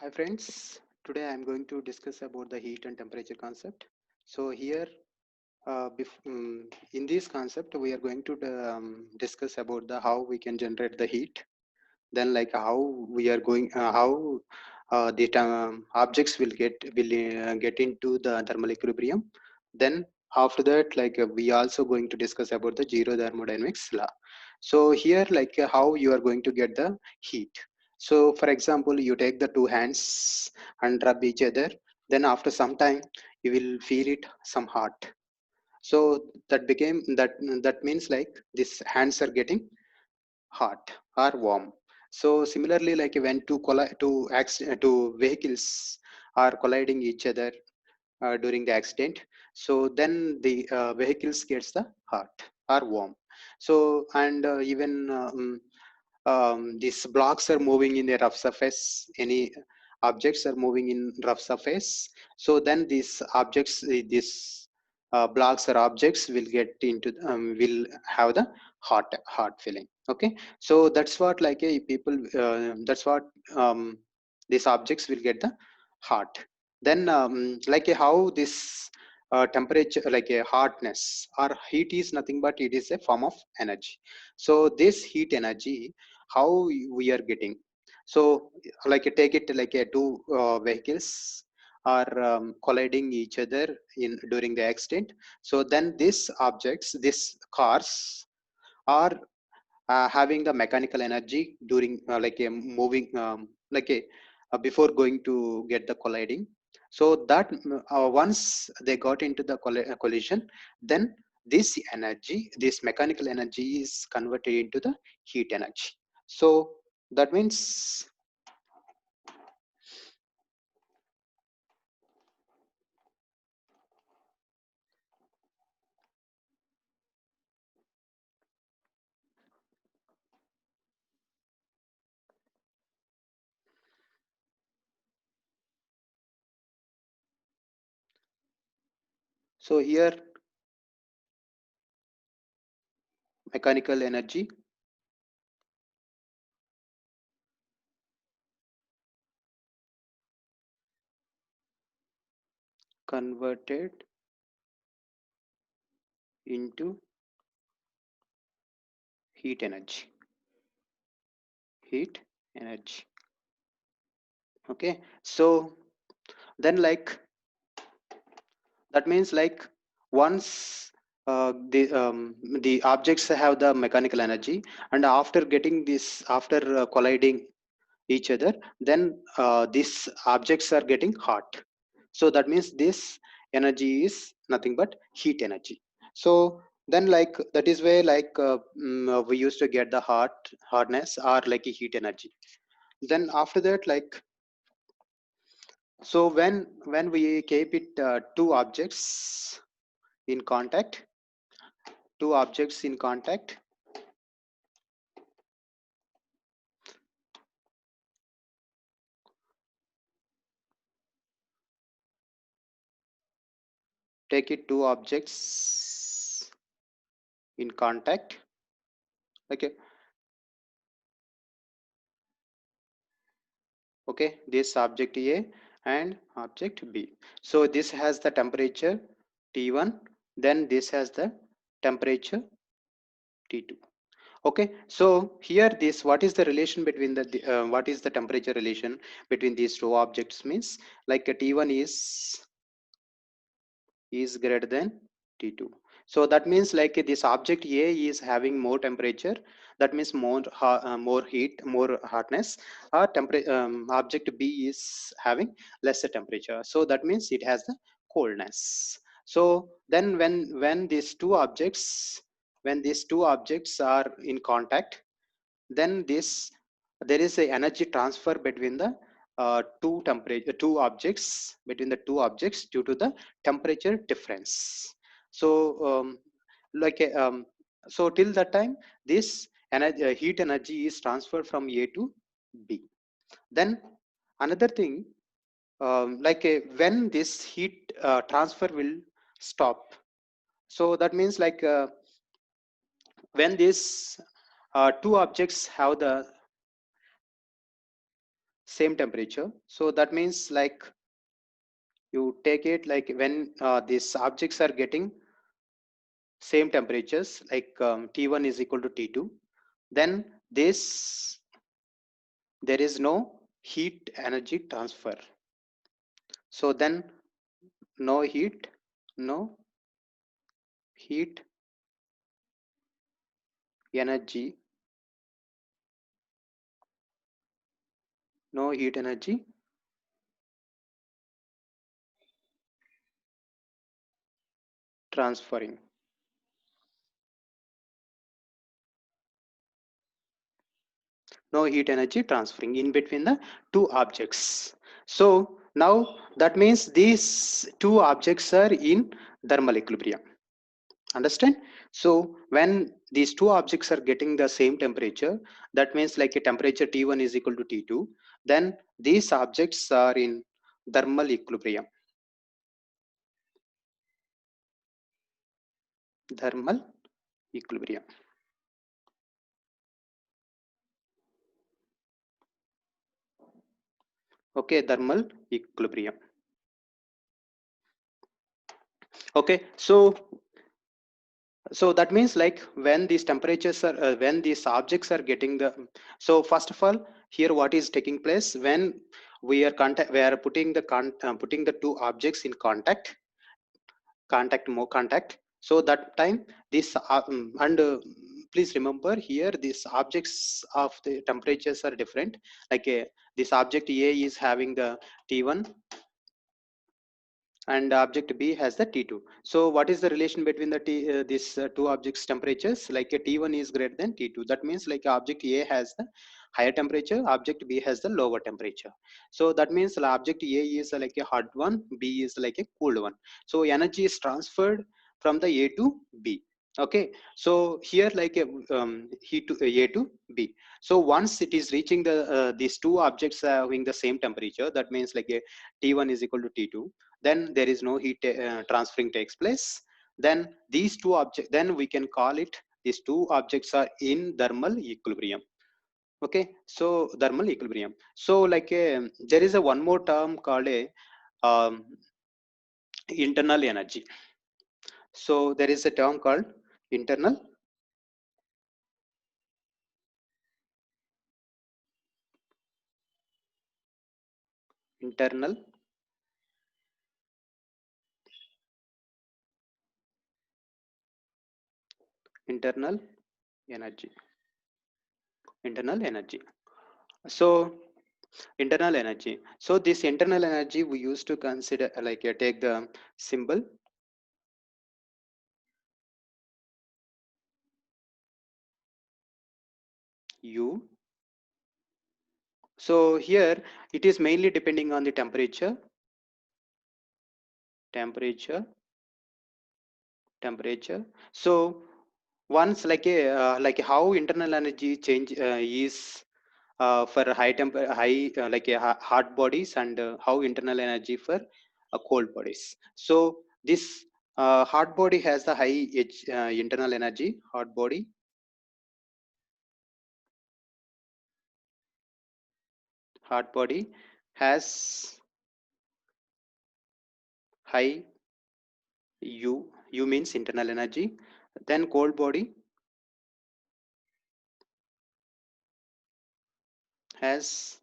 Hi friends, today I am going to discuss about the heat and temperature concept. So here, in this concept, we are going to discuss about the how we can generate the heat. Then, like how we are going, how the objects will get into the thermal equilibrium. Then after that, we also going to discuss about the zero thermodynamics law. So here, how you are going to get the heat. So for example, you take the two hands and rub each other. Then after some time, you will feel it some hot. So that means like these hands are getting hot or warm. So similarly, like when two vehicles are colliding each other during the accident, so then the vehicles gets the hot or warm. So and even these blocks are moving in a rough surface. Any objects are moving in rough surface. So then these objects, these blocks or objects will get into will have the hot feeling. Okay, so that's what like a people. That's what these objects will get the hot. Then like a how this temperature, like a hotness or heat, is nothing but it is a form of energy. So this heat energy, how we are getting. So like take it like a two vehicles are colliding each other in during the accident. So then these objects, these cars are having the mechanical energy during like a moving before going to get the colliding. So that once they got into the collision, then this energy, this mechanical energy, is converted into the heat energy. So that means, so here mechanical energy converted into heat energy. Heat energy. Okay, so then like that means like once the objects have the mechanical energy, and after getting this, after colliding each other, then these objects are getting hot. So that means this energy is nothing but heat energy. So then like that is where we used to get the hardness or like a heat energy. Then after that, like, so when we keep it two objects in contact, two objects in contact, take it two objects in contact. Okay, okay, this object A and object B. So this has the temperature T1, then this has the temperature T2. Okay, so here this, what is the relation between what is the temperature relation between these two objects means, like a T1 is greater than T2. So that means like this object A is having more temperature, that means more heat, more hotness. Or object B is having lesser temperature, so that means it has the coldness. So then when these two objects, when these two objects are in contact, then this, there is a energy transfer between the two objects, between the two objects, due to the temperature difference. So like a, so till that time, this energy, heat energy is transferred from A to B. Then another thing, when this heat transfer will stop. So that means when these two objects have the same temperature. So that means like you take it like when these objects are getting same temperatures, like T1 is equal to T2, then this there is no heat energy transfer. So then no heat, no heat energy, no heat energy transferring, no heat energy transferring in between the two objects. So now that means these two objects are in thermal equilibrium. Understand? So when these two objects are getting the same temperature, that means like a temperature T1 is equal to T2, then these objects are in thermal equilibrium. Thermal equilibrium. Okay, thermal equilibrium. Okay, so that means like when these temperatures are when these objects are getting the, so first of all here what is taking place when we are putting the putting the two objects in contact, so that time this and please remember here these objects of the temperatures are different, like this object A is having the T1 and object B has the T2. So what is the relation between the these two objects temperatures? Like a T1 is greater than T2. That means like object A has the higher temperature, object B has the lower temperature. So that means the object A is like a hot one, B is like a cold one. So energy is transferred from the A to B. Okay, so here like a heat to A to B. So once it is reaching the these two objects having the same temperature, that means like a T1 is equal to T2, then there is no heat transferring takes place. Then these two objects, then we can call it these two objects are in thermal equilibrium. Okay, so thermal equilibrium. So like there is a one more term called a um, internal energy. So there is a term called internal internal internal energy, internal energy. So internal energy, so this internal energy we used to consider like take the symbol U. So here it is mainly depending on the temperature, temperature. So once like a like how internal energy change is for high like a hot bodies, and how internal energy for cold bodies. So this hot body has the high internal energy. Hot body has high U means internal energy. Then cold body has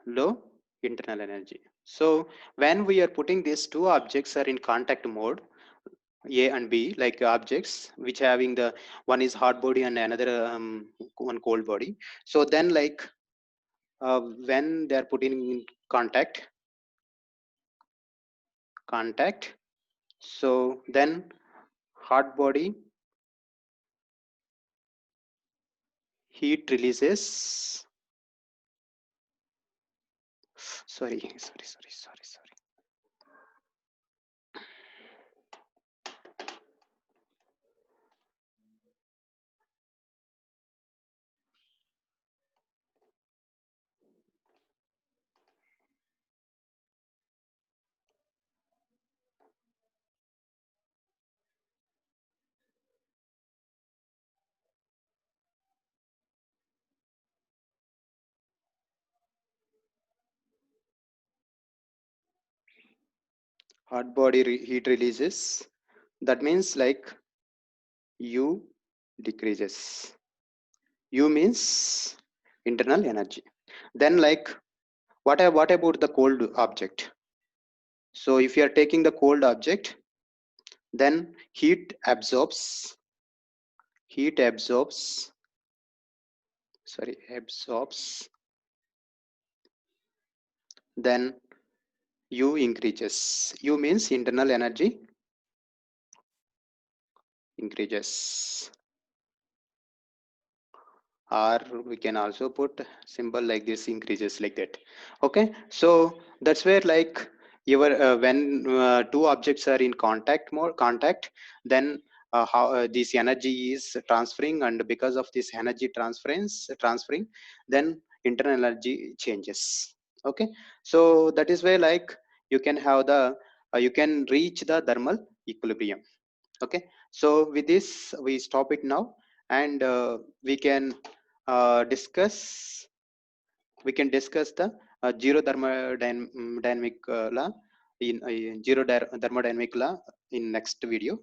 low internal energy. So when we are putting these two objects are in contact mode, A and B, like objects which having the one is hot body and another one cold body. So then like when they are putting in contact, so then hot body heat releases. Sorry. hot body heat releases. That means like U decreases. U means internal energy. Then like what about the cold object? So if you are taking the cold object, then heat absorbs, sorry, absorbs, then U increases. U means internal energy increases. Or we can also put symbol like this, increases, like that. Okay, so that's where like your when two objects are in contact, then how this energy is transferring, and because of this energy transferring, then internal energy changes. Okay, so that is where like you can have the you can reach the thermal equilibrium. Okay, so with this we stop it now, and discuss we can discuss the zero thermodynamic law in thermodynamic law in next video.